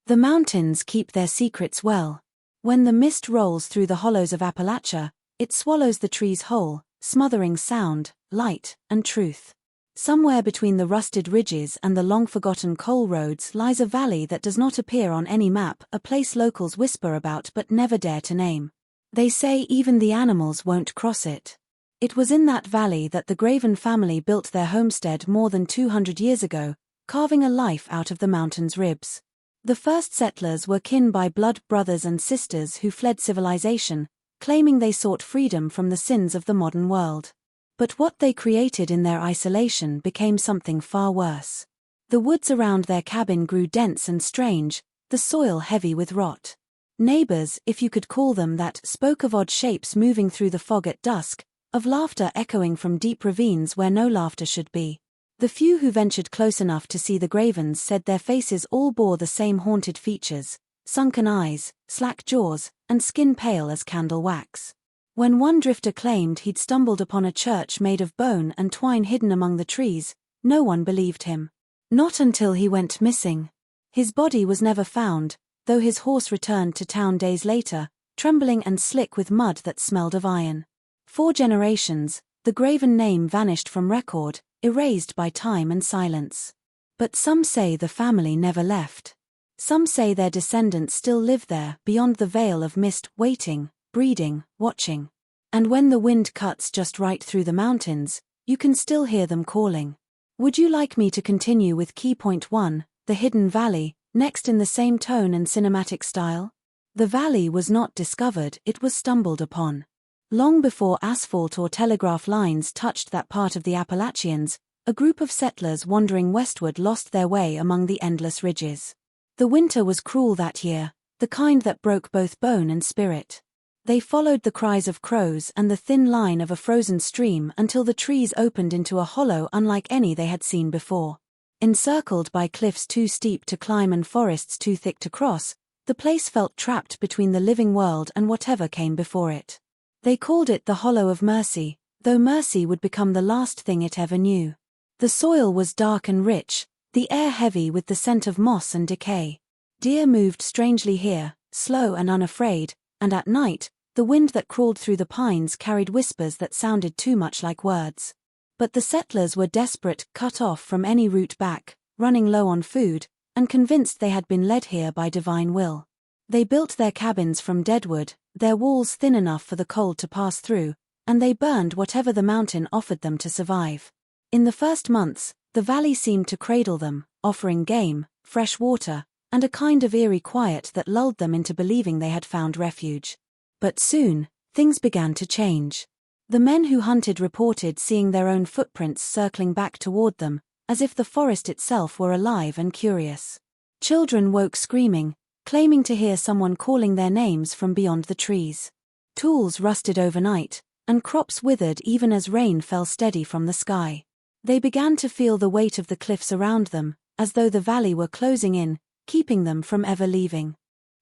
The mountains keep their secrets well. When the mist rolls through the hollows of Appalachia, it swallows the trees whole, smothering sound, light, and truth. Somewhere between the rusted ridges and the long-forgotten coal roads lies a valley that does not appear on any map, a place locals whisper about but never dare to name. They say even the animals won't cross it. It was in that valley that the Graven family built their homestead more than 200 years ago, carving a life out of the mountain's ribs. The first settlers were kin by blood brothers and sisters who fled civilization, claiming they sought freedom from the sins of the modern world. But what they created in their isolation became something far worse. The woods around their cabin grew dense and strange, the soil heavy with rot. Neighbors, if you could call them that, spoke of odd shapes moving through the fog at dusk, of laughter echoing from deep ravines where no laughter should be. The few who ventured close enough to see the Gravens said their faces all bore the same haunted features: sunken eyes, slack jaws, and skin pale as candle wax. When one drifter claimed he'd stumbled upon a church made of bone and twine hidden among the trees, no one believed him. Not until he went missing. His body was never found, though his horse returned to town days later, trembling and slick with mud that smelled of iron. 4 generations, the Graven name vanished from record, erased by time and silence. But some say the family never left. Some say their descendants still live there, beyond the veil of mist, waiting, breeding, watching. And when the wind cuts just right through the mountains, you can still hear them calling. Would you like me to continue with key point 1, the hidden valley, next in the same tone and cinematic style? The valley was not discovered, it was stumbled upon. Long before asphalt or telegraph lines touched that part of the Appalachians, a group of settlers wandering westward lost their way among the endless ridges. The winter was cruel that year, the kind that broke both bone and spirit. They followed the cries of crows and the thin line of a frozen stream until the trees opened into a hollow unlike any they had seen before. Encircled by cliffs too steep to climb and forests too thick to cross, the place felt trapped between the living world and whatever came before it. They called it the Hollow of Mercy, though mercy would become the last thing it ever knew. The soil was dark and rich, the air heavy with the scent of moss and decay. Deer moved strangely here, slow and unafraid, and at night, the wind that crawled through the pines carried whispers that sounded too much like words. But the settlers were desperate, cut off from any route back, running low on food, and convinced they had been led here by divine will. They built their cabins from deadwood, their walls thin enough for the cold to pass through, and they burned whatever the mountain offered them to survive. In the first months, the valley seemed to cradle them, offering game, fresh water, and a kind of eerie quiet that lulled them into believing they had found refuge. But soon, things began to change. The men who hunted reported seeing their own footprints circling back toward them, as if the forest itself were alive and curious. Children woke screaming, claiming to hear someone calling their names from beyond the trees. Tools rusted overnight, and crops withered even as rain fell steady from the sky. They began to feel the weight of the cliffs around them, as though the valley were closing in, keeping them from ever leaving.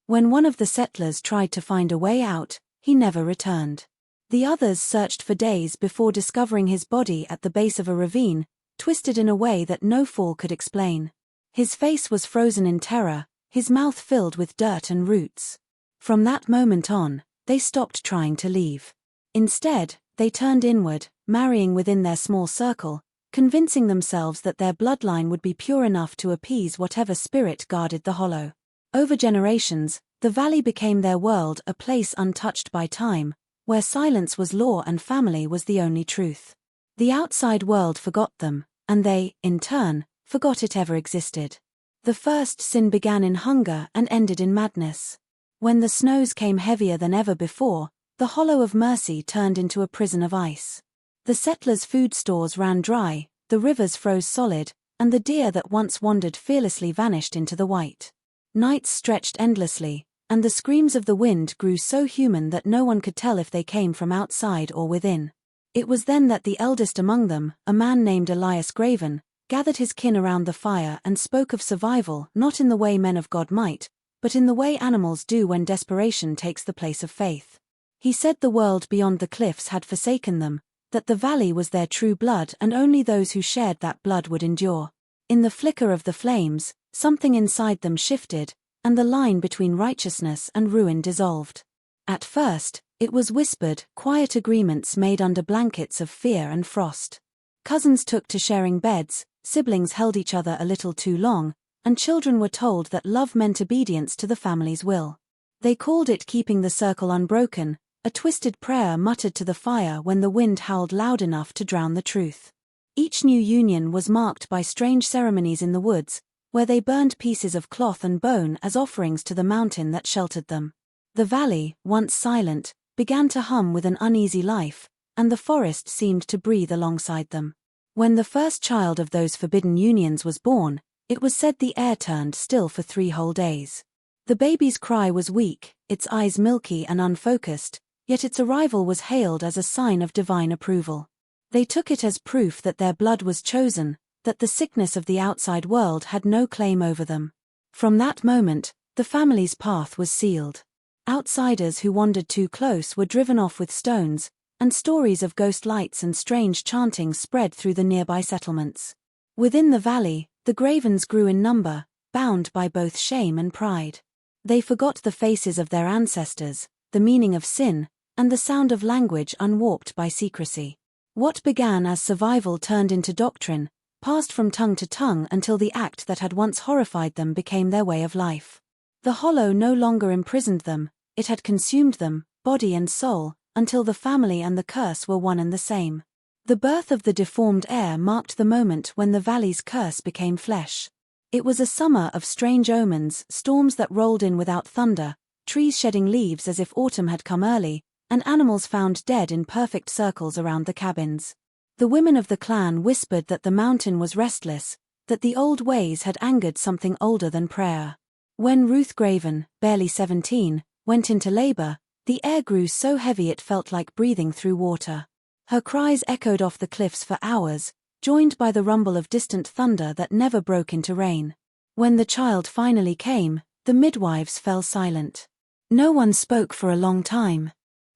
When one of the settlers tried to find a way out, he never returned. The others searched for days before discovering his body at the base of a ravine, twisted in a way that no fall could explain. His face was frozen in terror, his mouth filled with dirt and roots. From that moment on, they stopped trying to leave. Instead, they turned inward, marrying within their small circle, convincing themselves that their bloodline would be pure enough to appease whatever spirit guarded the hollow. Over generations, the valley became their world, a place untouched by time, where silence was law and family was the only truth. The outside world forgot them, and they, in turn, forgot it ever existed. The first sin began in hunger and ended in madness. When the snows came heavier than ever before, the Hollow of Mercy turned into a prison of ice. The settlers' food stores ran dry, the rivers froze solid, and the deer that once wandered fearlessly vanished into the white. Nights stretched endlessly, and the screams of the wind grew so human that no one could tell if they came from outside or within. It was then that the eldest among them, a man named Elias Graven, gathered his kin around the fire and spoke of survival not in the way men of God might, but in the way animals do when desperation takes the place of faith. He said the world beyond the cliffs had forsaken them, that the valley was their true blood and only those who shared that blood would endure. In the flicker of the flames, something inside them shifted, and the line between righteousness and ruin dissolved. At first, it was whispered, quiet agreements made under blankets of fear and frost. Cousins took to sharing beds, siblings held each other a little too long, and children were told that love meant obedience to the family's will. They called it keeping the circle unbroken, a twisted prayer muttered to the fire when the wind howled loud enough to drown the truth. Each new union was marked by strange ceremonies in the woods, where they burned pieces of cloth and bone as offerings to the mountain that sheltered them. The valley, once silent, began to hum with an uneasy life, and the forest seemed to breathe alongside them. When the first child of those forbidden unions was born, it was said the air turned still for 3 whole days. The baby's cry was weak, its eyes milky and unfocused, yet its arrival was hailed as a sign of divine approval. They took it as proof that their blood was chosen, that the sickness of the outside world had no claim over them. From that moment, the family's path was sealed. Outsiders who wandered too close were driven off with stones, and stories of ghost lights and strange chanting spread through the nearby settlements. Within the valley, the Gravens grew in number, bound by both shame and pride. They forgot the faces of their ancestors, the meaning of sin, and the sound of language unwarped by secrecy. What began as survival turned into doctrine, passed from tongue to tongue until the act that had once horrified them became their way of life. The hollow no longer imprisoned them, it had consumed them, body and soul, until the family and the curse were one and the same. The birth of the deformed heir marked the moment when the valley's curse became flesh. It was a summer of strange omens, storms that rolled in without thunder, trees shedding leaves as if autumn had come early, and animals found dead in perfect circles around the cabins. The women of the clan whispered that the mountain was restless, that the old ways had angered something older than prayer. When Ruth Graven, barely 17, went into labor, the air grew so heavy it felt like breathing through water. Her cries echoed off the cliffs for hours, joined by the rumble of distant thunder that never broke into rain. When the child finally came, the midwives fell silent. No one spoke for a long time.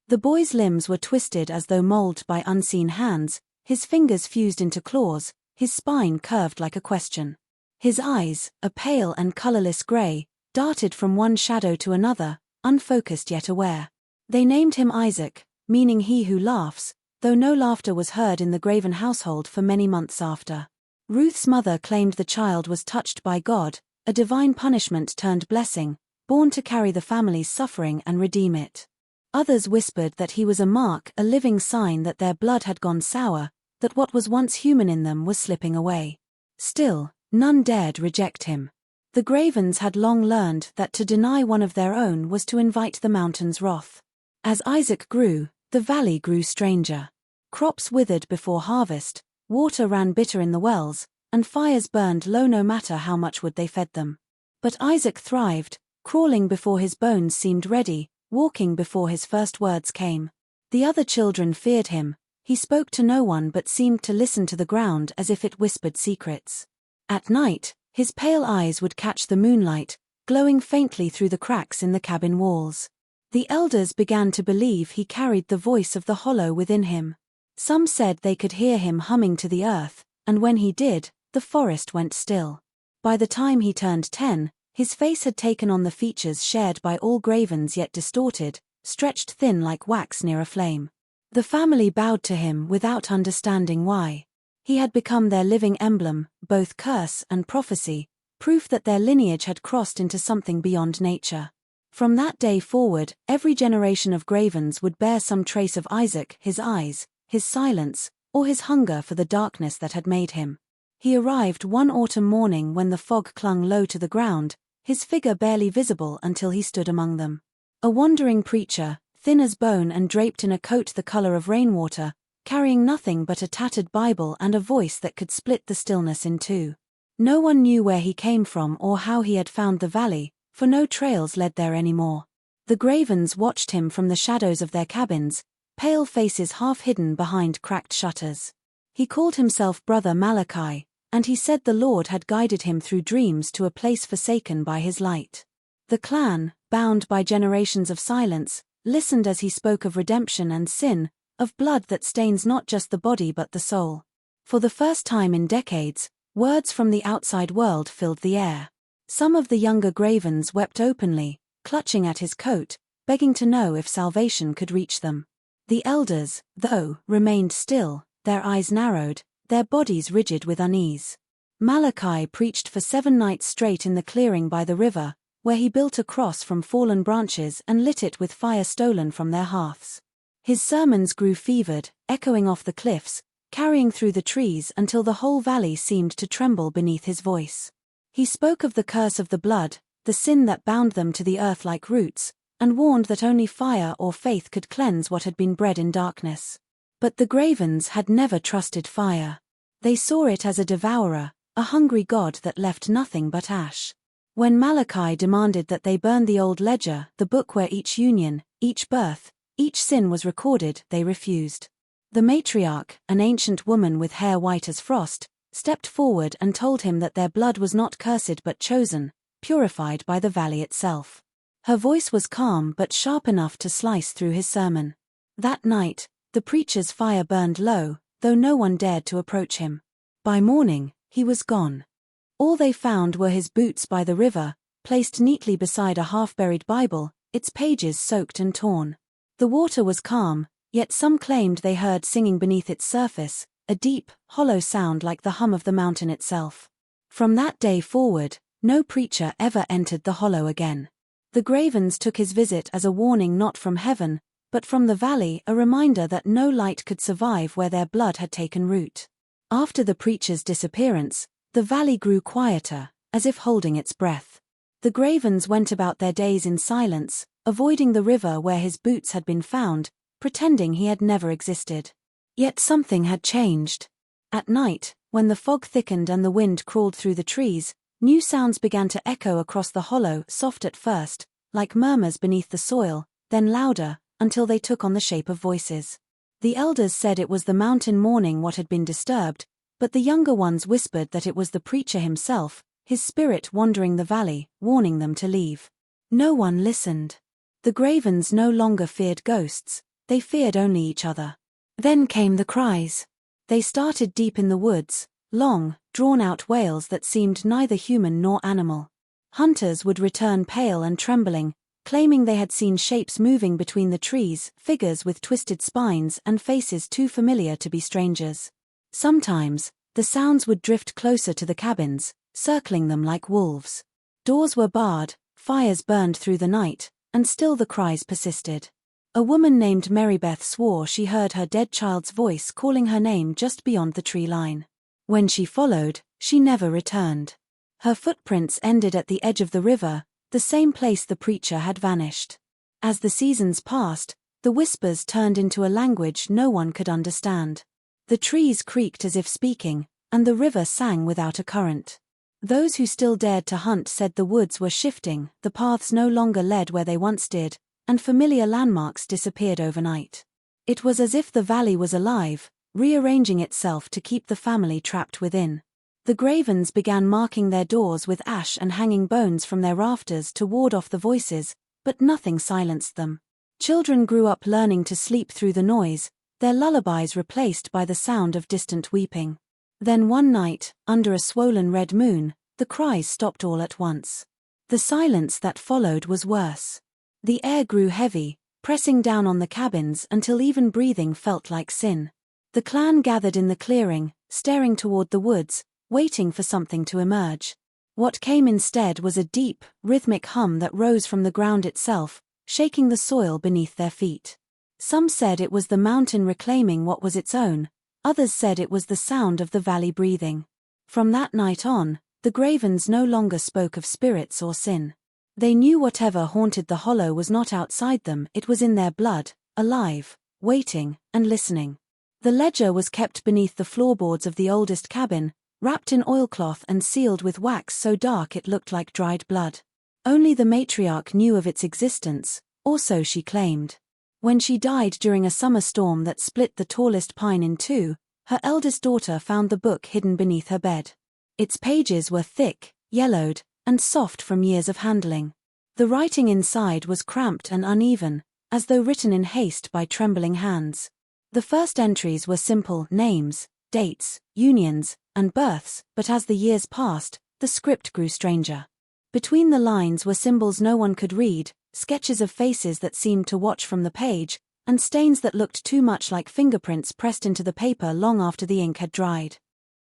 The boy's limbs were twisted as though molded by unseen hands, his fingers fused into claws, his spine curved like a question. His eyes, a pale and colorless gray, darted from one shadow to another, unfocused yet aware. They named him Isaac, meaning he who laughs, though no laughter was heard in the Graven household for many months after. Ruth's mother claimed the child was touched by God, a divine punishment turned blessing, born to carry the family's suffering and redeem it. Others whispered that he was a mark, a living sign that their blood had gone sour, that what was once human in them was slipping away. Still, none dared reject him. The Gravens had long learned that to deny one of their own was to invite the mountain's wrath. As Isaac grew, the valley grew stranger. Crops withered before harvest, water ran bitter in the wells, and fires burned low no matter how much wood they fed them. But Isaac thrived, crawling before his bones seemed ready, walking before his first words came. The other children feared him. He spoke to no one but seemed to listen to the ground as if it whispered secrets. At night, his pale eyes would catch the moonlight, glowing faintly through the cracks in the cabin walls. The elders began to believe he carried the voice of the hollow within him. Some said they could hear him humming to the earth, and when he did, the forest went still. By the time he turned 10, his face had taken on the features shared by all Gravens yet distorted, stretched thin like wax near a flame. The family bowed to him without understanding why. He had become their living emblem, both curse and prophecy, proof that their lineage had crossed into something beyond nature. From that day forward, every generation of Gravens would bear some trace of Isaac, his eyes, his silence, or his hunger for the darkness that had made him. He arrived one autumn morning when the fog clung low to the ground, his figure barely visible until he stood among them. A wandering preacher, thin as bone and draped in a coat the color of rainwater, carrying nothing but a tattered Bible and a voice that could split the stillness in two. No one knew where he came from or how he had found the valley, for no trails led there anymore. The Gravens watched him from the shadows of their cabins, pale faces half hidden behind cracked shutters. He called himself Brother Malachi, and he said the Lord had guided him through dreams to a place forsaken by his light. The clan, bound by generations of silence, listened as he spoke of redemption and sin, of blood that stains not just the body but the soul. For the first time in decades, words from the outside world filled the air. Some of the younger Gravens wept openly, clutching at his coat, begging to know if salvation could reach them. The elders, though, remained still, their eyes narrowed, their bodies rigid with unease. Malachi preached for 7 nights straight in the clearing by the river, where he built a cross from fallen branches and lit it with fire stolen from their hearths. His sermons grew fevered, echoing off the cliffs, carrying through the trees until the whole valley seemed to tremble beneath his voice. He spoke of the curse of the blood, the sin that bound them to the earth like roots, and warned that only fire or faith could cleanse what had been bred in darkness. But the Gravens had never trusted fire. They saw it as a devourer, a hungry god that left nothing but ash. When Malachi demanded that they burn the old ledger, the book where each union, each birth, each sin was recorded, they refused. The matriarch, an ancient woman with hair white as frost, stepped forward and told him that their blood was not cursed but chosen, purified by the valley itself. Her voice was calm but sharp enough to slice through his sermon. That night, the preacher's fire burned low, though no one dared to approach him. By morning, he was gone. All they found were his boots by the river, placed neatly beside a half-buried Bible, its pages soaked and torn. The water was calm, yet some claimed they heard singing beneath its surface, a deep, hollow sound like the hum of the mountain itself. From that day forward, no preacher ever entered the hollow again. The Gravens took his visit as a warning not from heaven, but from the valley, a reminder that no light could survive where their blood had taken root. After the preacher's disappearance, the valley grew quieter, as if holding its breath. The Gravens went about their days in silence, avoiding the river where his boots had been found, pretending he had never existed. Yet something had changed. At night, when the fog thickened and the wind crawled through the trees, new sounds began to echo across the hollow, soft at first, like murmurs beneath the soil, then louder, until they took on the shape of voices. The elders said it was the mountain mourning what had been disturbed, but the younger ones whispered that it was the preacher himself, his spirit wandering the valley, warning them to leave. No one listened. The Gravens no longer feared ghosts, they feared only each other. Then came the cries. They started deep in the woods, long, drawn-out wails that seemed neither human nor animal. Hunters would return pale and trembling, claiming they had seen shapes moving between the trees, figures with twisted spines and faces too familiar to be strangers. Sometimes, the sounds would drift closer to the cabins, circling them like wolves. Doors were barred, fires burned through the night, and still the cries persisted. A woman named Marybeth swore she heard her dead child's voice calling her name just beyond the tree line. When she followed, she never returned. Her footprints ended at the edge of the river, the same place the preacher had vanished. As the seasons passed, the whispers turned into a language no one could understand. The trees creaked as if speaking, and the river sang without a current. Those who still dared to hunt said the woods were shifting, the paths no longer led where they once did, and familiar landmarks disappeared overnight. It was as if the valley was alive, rearranging itself to keep the family trapped within. The Gravens began marking their doors with ash and hanging bones from their rafters to ward off the voices, but nothing silenced them. Children grew up learning to sleep through the noise, their lullabies replaced by the sound of distant weeping. Then one night, under a swollen red moon, the cries stopped all at once. The silence that followed was worse. The air grew heavy, pressing down on the cabins until even breathing felt like sin. The clan gathered in the clearing, staring toward the woods, waiting for something to emerge. What came instead was a deep, rhythmic hum that rose from the ground itself, shaking the soil beneath their feet. Some said it was the mountain reclaiming what was its own, others said it was the sound of the valley breathing. From that night on, the Gravens no longer spoke of spirits or sin. They knew whatever haunted the hollow was not outside them, it was in their blood, alive, waiting, and listening. The ledger was kept beneath the floorboards of the oldest cabin, wrapped in oilcloth and sealed with wax so dark it looked like dried blood. Only the matriarch knew of its existence, or so she claimed. When she died during a summer storm that split the tallest pine in two, her eldest daughter found the book hidden beneath her bed. Its pages were thick, yellowed, and soft from years of handling. The writing inside was cramped and uneven, as though written in haste by trembling hands. The first entries were simple names, dates, unions, and births, but as the years passed, the script grew stranger. Between the lines were symbols no one could read, sketches of faces that seemed to watch from the page, and stains that looked too much like fingerprints pressed into the paper long after the ink had dried.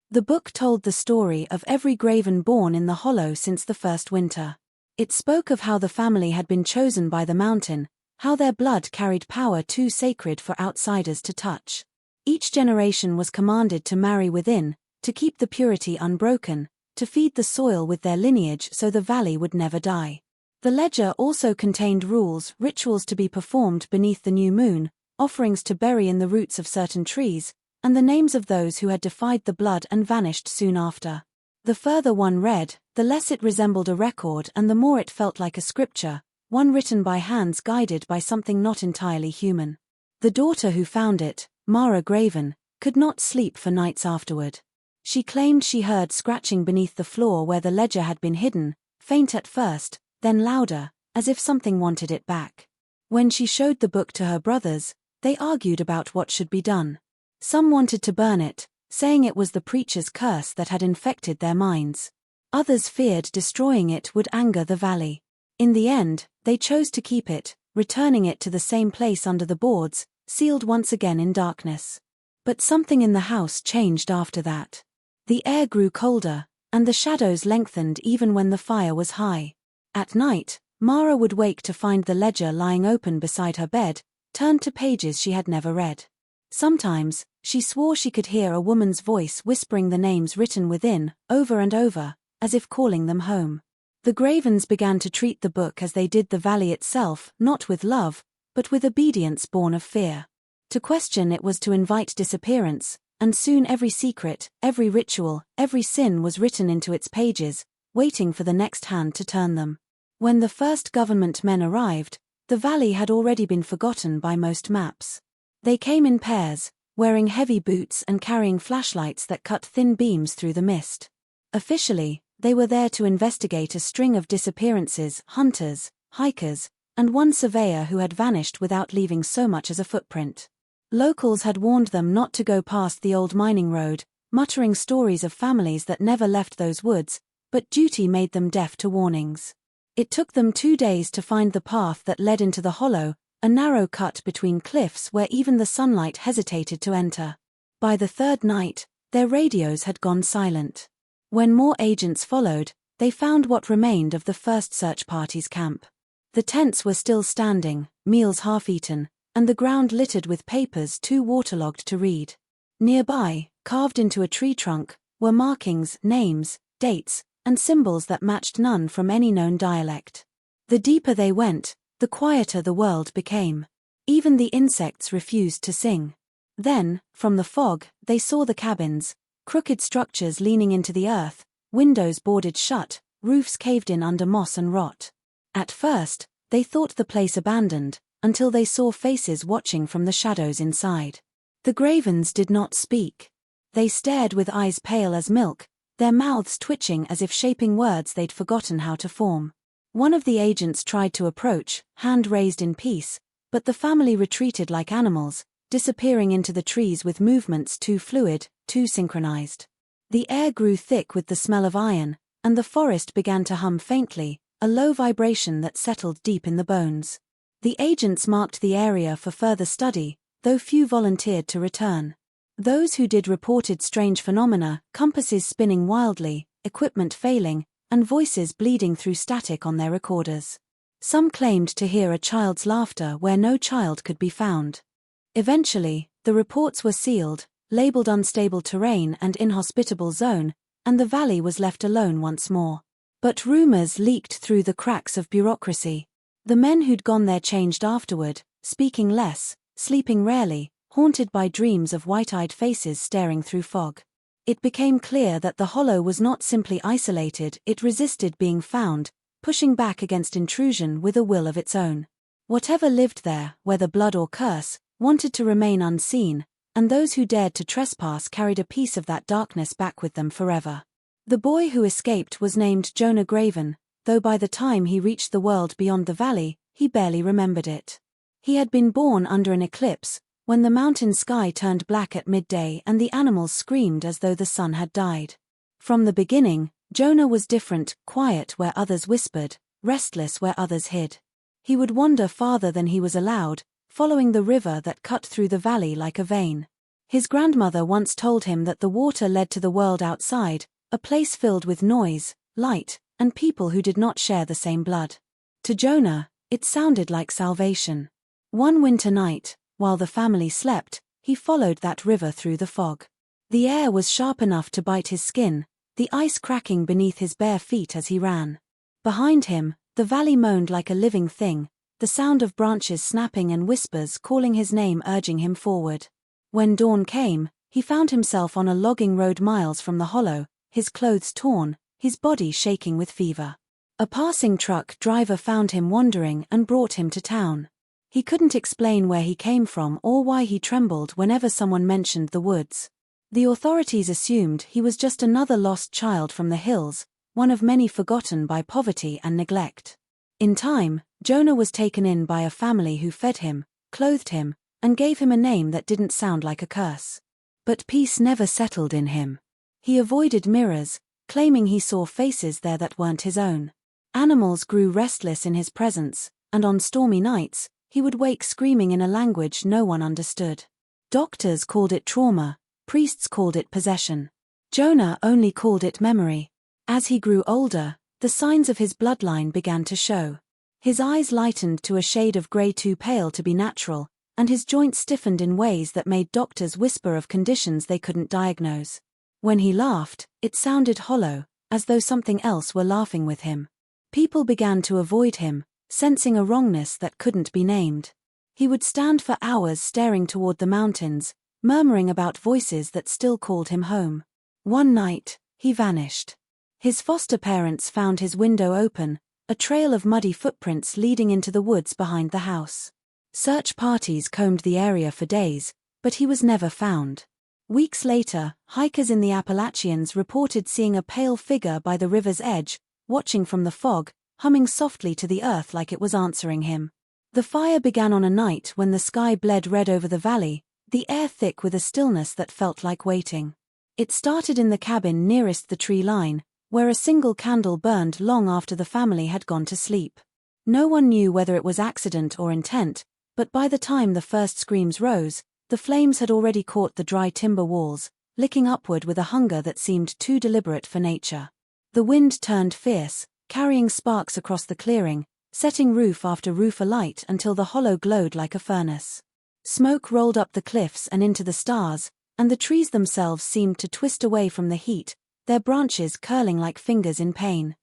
The book told the story of every graven born in the hollow since the first winter. It spoke of how the family had been chosen by the mountain, how their blood carried power too sacred for outsiders to touch. Each generation was commanded to marry within, to keep the purity unbroken, to feed the soil with their lineage so the valley would never die. The ledger also contained rules, rituals to be performed beneath the new moon, offerings to bury in the roots of certain trees, and the names of those who had defied the blood and vanished soon after. The further one read, the less it resembled a record and the more it felt like a scripture, one written by hands guided by something not entirely human. The daughter who found it, Mara Graven, could not sleep for nights afterward. She claimed she heard scratching beneath the floor where the ledger had been hidden, faint at first, then louder, as if something wanted it back. When she showed the book to her brothers, they argued about what should be done. Some wanted to burn it, saying it was the preacher's curse that had infected their minds. Others feared destroying it would anger the valley. In the end, they chose to keep it, returning it to the same place under the boards, sealed once again in darkness. But something in the house changed after that. The air grew colder, and the shadows lengthened even when the fire was high. At night, Mara would wake to find the ledger lying open beside her bed, turned to pages she had never read. Sometimes, she swore she could hear a woman's voice whispering the names written within, over and over, as if calling them home. The Gravens began to treat the book as they did the valley itself, not with love, but with obedience born of fear. To question it was to invite disappearance, and soon every secret, every ritual, every sin was written into its pages, waiting for the next hand to turn them. When the first government men arrived, the valley had already been forgotten by most maps. They came in pairs, wearing heavy boots and carrying flashlights that cut thin beams through the mist. Officially, they were there to investigate a string of disappearances, hunters, hikers, and one surveyor who had vanished without leaving so much as a footprint. Locals had warned them not to go past the old mining road, muttering stories of families that never left those woods, but duty made them deaf to warnings. It took them 2 days to find the path that led into the hollow, a narrow cut between cliffs where even the sunlight hesitated to enter. By the third night, their radios had gone silent. When more agents followed, they found what remained of the first search party's camp. The tents were still standing, meals half-eaten, and the ground littered with papers too waterlogged to read. Nearby, carved into a tree trunk, were markings, names, dates, and symbols that matched none from any known dialect. The deeper they went, the quieter the world became. Even the insects refused to sing. Then, from the fog, they saw the cabins, crooked structures leaning into the earth, windows boarded shut, roofs caved in under moss and rot. At first, they thought the place abandoned, until they saw faces watching from the shadows inside. The Gravens did not speak. They stared with eyes pale as milk, their mouths twitching as if shaping words they'd forgotten how to form. One of the agents tried to approach, hand raised in peace, but the family retreated like animals, disappearing into the trees with movements too fluid, too synchronized. The air grew thick with the smell of iron, and the forest began to hum faintly, a low vibration that settled deep in the bones. The agents marked the area for further study, though few volunteered to return. Those who did reported strange phenomena, compasses spinning wildly, equipment failing, and voices bleeding through static on their recorders. Some claimed to hear a child's laughter where no child could be found. Eventually, the reports were sealed, labeled unstable terrain and inhospitable zone, and the valley was left alone once more. But rumors leaked through the cracks of bureaucracy. The men who'd gone there changed afterward, speaking less, sleeping rarely, haunted by dreams of white-eyed faces staring through fog. It became clear that the hollow was not simply isolated, it resisted being found, pushing back against intrusion with a will of its own. Whatever lived there, whether blood or curse, wanted to remain unseen, and those who dared to trespass carried a piece of that darkness back with them forever. The boy who escaped was named Jonah Graven, though by the time he reached the world beyond the valley, he barely remembered it. He had been born under an eclipse, when the mountain sky turned black at midday and the animals screamed as though the sun had died. From the beginning, Jonah was different, quiet where others whispered, restless where others hid. He would wander farther than he was allowed, following the river that cut through the valley like a vein. His grandmother once told him that the water led to the world outside, a place filled with noise, light, and people who did not share the same blood. To Jonah, it sounded like salvation. One winter night, while the family slept, he followed that river through the fog. The air was sharp enough to bite his skin, the ice cracking beneath his bare feet as he ran. Behind him, the valley moaned like a living thing, the sound of branches snapping and whispers calling his name urging him forward. When dawn came, he found himself on a logging road miles from the hollow, his clothes torn, his body shaking with fever. A passing truck driver found him wandering and brought him to town. He couldn't explain where he came from or why he trembled whenever someone mentioned the woods. The authorities assumed he was just another lost child from the hills, one of many forgotten by poverty and neglect. In time, Jonah was taken in by a family who fed him, clothed him, and gave him a name that didn't sound like a curse. But peace never settled in him. He avoided mirrors, claiming he saw faces there that weren't his own. Animals grew restless in his presence, and on stormy nights, he would wake screaming in a language no one understood. Doctors called it trauma, priests called it possession. Jonah only called it memory. As he grew older, the signs of his bloodline began to show. His eyes lightened to a shade of grey too pale to be natural, and his joints stiffened in ways that made doctors whisper of conditions they couldn't diagnose. When he laughed, it sounded hollow, as though something else were laughing with him. People began to avoid him, sensing a wrongness that couldn't be named. He would stand for hours staring toward the mountains, murmuring about voices that still called him home. One night, he vanished. His foster parents found his window open, a trail of muddy footprints leading into the woods behind the house. Search parties combed the area for days, but he was never found. Weeks later, hikers in the Appalachians reported seeing a pale figure by the river's edge, watching from the fog, humming softly to the earth like it was answering him. The fire began on a night when the sky bled red over the valley, the air thick with a stillness that felt like waiting. It started in the cabin nearest the tree line, where a single candle burned long after the family had gone to sleep. No one knew whether it was accident or intent, but by the time the first screams rose, the flames had already caught the dry timber walls, licking upward with a hunger that seemed too deliberate for nature. The wind turned fierce, carrying sparks across the clearing, setting roof after roof alight until the hollow glowed like a furnace. Smoke rolled up the cliffs and into the stars, and the trees themselves seemed to twist away from the heat, their branches curling like fingers in pain.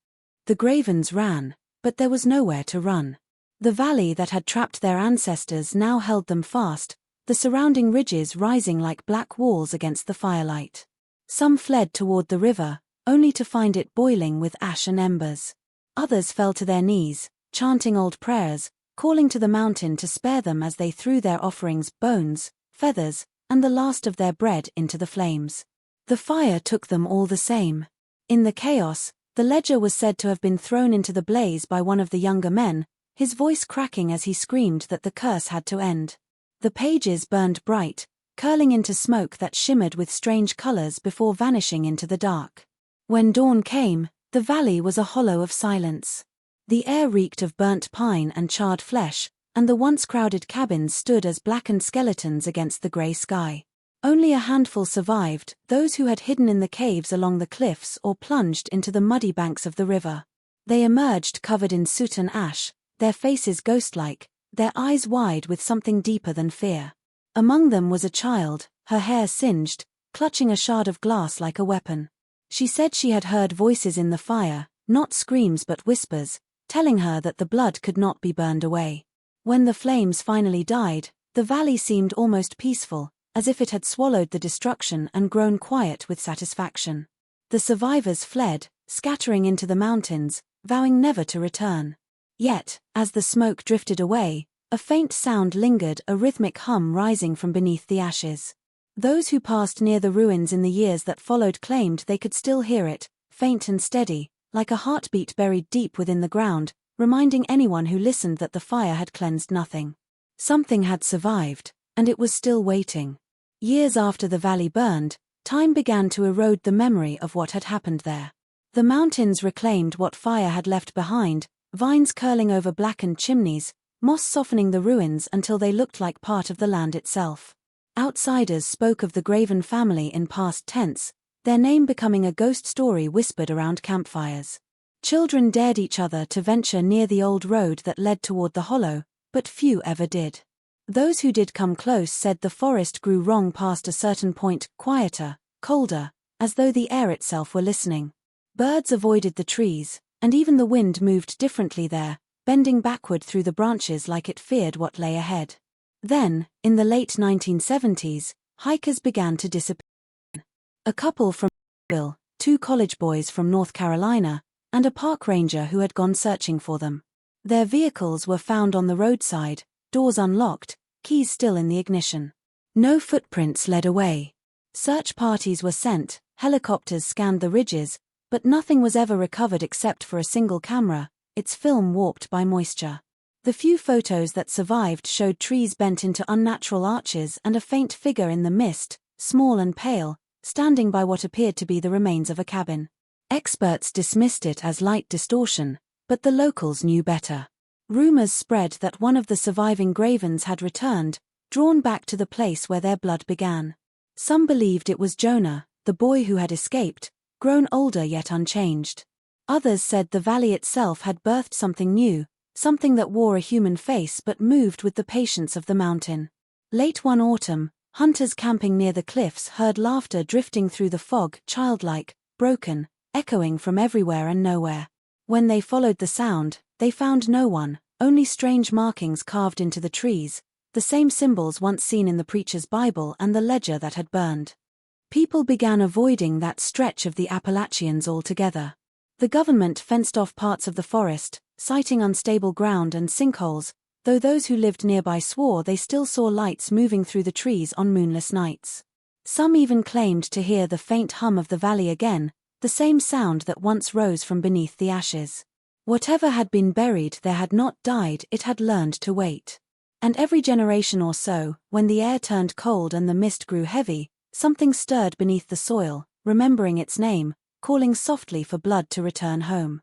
The Gravens ran, but there was nowhere to run. The valley that had trapped their ancestors now held them fast, the surrounding ridges rising like black walls against the firelight. Some fled toward the river, only to find it boiling with ash and embers. Others fell to their knees, chanting old prayers, calling to the mountain to spare them as they threw their offerings, bones, feathers, and the last of their bread into the flames. The fire took them all the same. In the chaos, the ledger was said to have been thrown into the blaze by one of the younger men, his voice cracking as he screamed that the curse had to end. The pages burned bright, curling into smoke that shimmered with strange colors before vanishing into the dark. When dawn came, the valley was a hollow of silence. The air reeked of burnt pine and charred flesh, and the once crowded cabins stood as blackened skeletons against the gray sky. Only a handful survived, those who had hidden in the caves along the cliffs or plunged into the muddy banks of the river. They emerged covered in soot and ash, their faces ghost-like, their eyes wide with something deeper than fear. Among them was a child, her hair singed, clutching a shard of glass like a weapon. She said she had heard voices in the fire, not screams but whispers, telling her that the blood could not be burned away. When the flames finally died, the valley seemed almost peaceful, as if it had swallowed the destruction and grown quiet with satisfaction. The survivors fled, scattering into the mountains, vowing never to return. Yet, as the smoke drifted away, a faint sound lingered, a rhythmic hum rising from beneath the ashes. Those who passed near the ruins in the years that followed claimed they could still hear it, faint and steady, like a heartbeat buried deep within the ground, reminding anyone who listened that the fire had cleansed nothing. Something had survived, and it was still waiting. Years after the valley burned, time began to erode the memory of what had happened there. The mountains reclaimed what fire had left behind, vines curling over blackened chimneys, moss softening the ruins until they looked like part of the land itself. Outsiders spoke of the Graven family in past tense, their name becoming a ghost story whispered around campfires. Children dared each other to venture near the old road that led toward the hollow, but few ever did. Those who did come close said the forest grew wrong past a certain point, quieter, colder, as though the air itself were listening. Birds avoided the trees, and even the wind moved differently there, bending backward through the branches like it feared what lay ahead. Then, in the late 1970s, hikers began to disappear. A couple from Bill, 2 college boys from North Carolina, and a park ranger who had gone searching for them. Their vehicles were found on the roadside, doors unlocked, keys still in the ignition. No footprints led away. Search parties were sent, helicopters scanned the ridges, but nothing was ever recovered except for a single camera, its film warped by moisture. The few photos that survived showed trees bent into unnatural arches and a faint figure in the mist, small and pale, standing by what appeared to be the remains of a cabin. Experts dismissed it as light distortion, but the locals knew better. Rumors spread that one of the surviving Gravens had returned, drawn back to the place where their blood began. Some believed it was Jonah, the boy who had escaped, grown older yet unchanged. Others said the valley itself had birthed something new, something that wore a human face but moved with the patience of the mountain. Late one autumn, hunters camping near the cliffs heard laughter drifting through the fog, childlike, broken, echoing from everywhere and nowhere. When they followed the sound, they found no one, only strange markings carved into the trees, the same symbols once seen in the preacher's Bible and the ledger that had burned. People began avoiding that stretch of the Appalachians altogether. The government fenced off parts of the forest, citing unstable ground and sinkholes, though those who lived nearby swore they still saw lights moving through the trees on moonless nights. Some even claimed to hear the faint hum of the valley again, the same sound that once rose from beneath the ashes. Whatever had been buried there had not died, it had learned to wait. And every generation or so, when the air turned cold and the mist grew heavy, something stirred beneath the soil, remembering its name, calling softly for blood to return home.